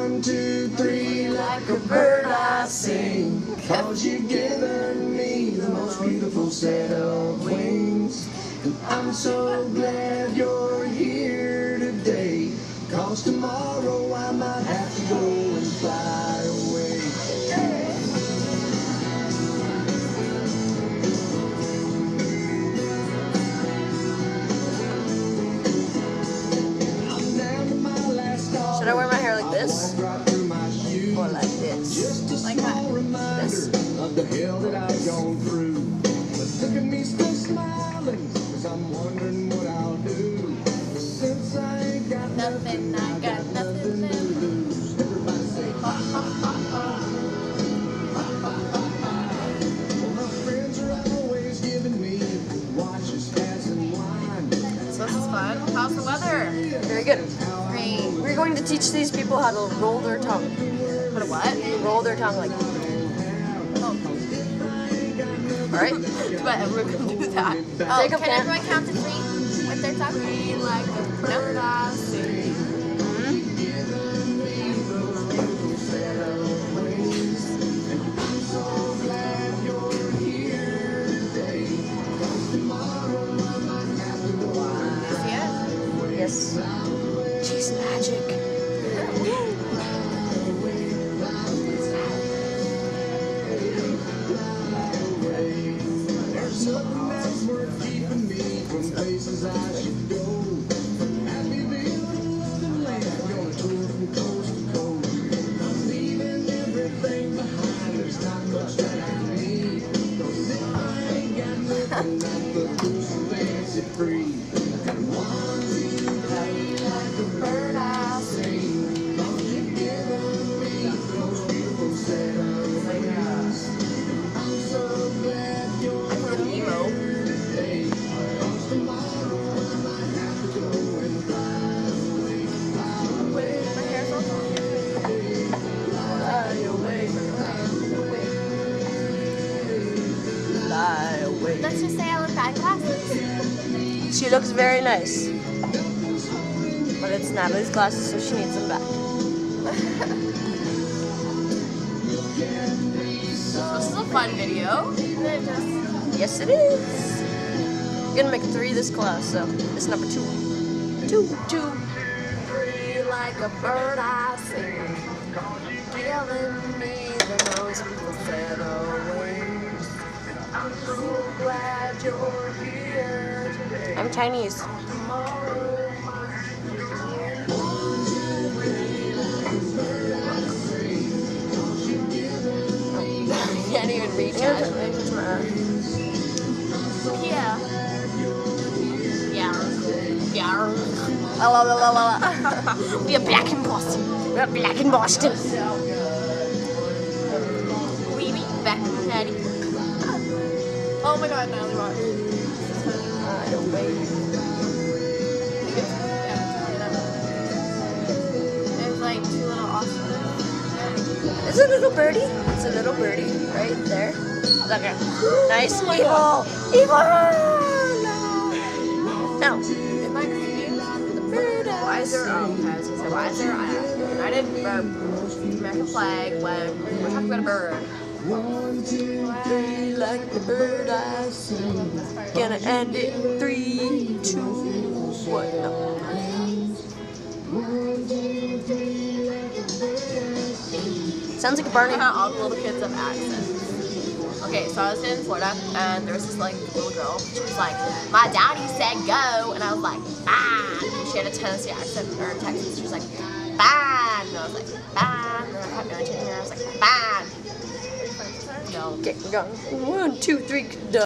1, 2, 3, like a bird I sing. 'Cause you've given me the most beautiful set of wings. And I'm so glad you're here today. 'Cause tomorrow I might have to go and fly away. Should I wear my hair like this? Or like this? Like that. This. Of the hell that I've gone through. But look at me still smiling, 'cause I'm wondering what I'll do. Since I ain't got nothing, I got nothing to lose. Everybody say ha ha ha ha. Ha ha ha ha. Well, my friends are always giving me watches, hats, and wine. So this is fun. How's the weather? Very good. Great. We're going to teach these people how to roll their tongue. How to what? Roll their tongue like. Alright? Do I ever can do that? Oh, Take a can pen. everyone count to 3 with their tongue? Like a bird I sing. See it? Yes. She's magic. Something that's worth keeping me from places I should go. From Happyville to Wonderland, gonna tour from coast to coast. I'm leaving everything behind. There's not much that I need. 'Cause if I ain't got nothing, that's the cool fancy free. And 1, 2, 3, like a bird I sing. 'Cause you've given me the most beautiful set of wings. I'm so glad you're Emo. today. 'Cause tomorrow I might have to go and fly away, fly away, My hair's all long. fly away, Fly away. Let's just say I look bad glasses. She looks very nice. But it's Natalie's glasses, so she needs them back. This is a fun video. Yes, it is. We're gonna make 3 this class, so it's number 2. 2. 2, 3, like a bird I sing. Giving me the most beautiful set of wings. I'm so glad you're here today. I'm Chinese. Tomorrow, I can't even reach Yeah. it. Yeah. Yeah. We are black in Boston. We are black in Boston. We be back in Patty. Oh my god, Natalie, watch. I don't wait. There's like 2 little ostriches. It's a little birdie. It's a little birdie right there. Okay. Nice. Oh my Evil. God. Evil. No. It's like why is there, okay, I was gonna say, why is there United American flag when we're talking about a bird? 1, 2, 3, like the bird I sing. Gonna end it in 3, 2, 1. No. 1, 2, 3, like a bird I sing. Sounds like a Barney. All the little kids have accents. Okay, so I was in Florida, and there was this like little girl. She was like, "My daddy said go," and I was like, "Bad." And she had a Tennessee accent, or Texas. She was like, "Bad," and I was like, "Bad." And then I kept irritating her. I was like, "Bad." No. Okay, we're going. 1, 2, 3. Done.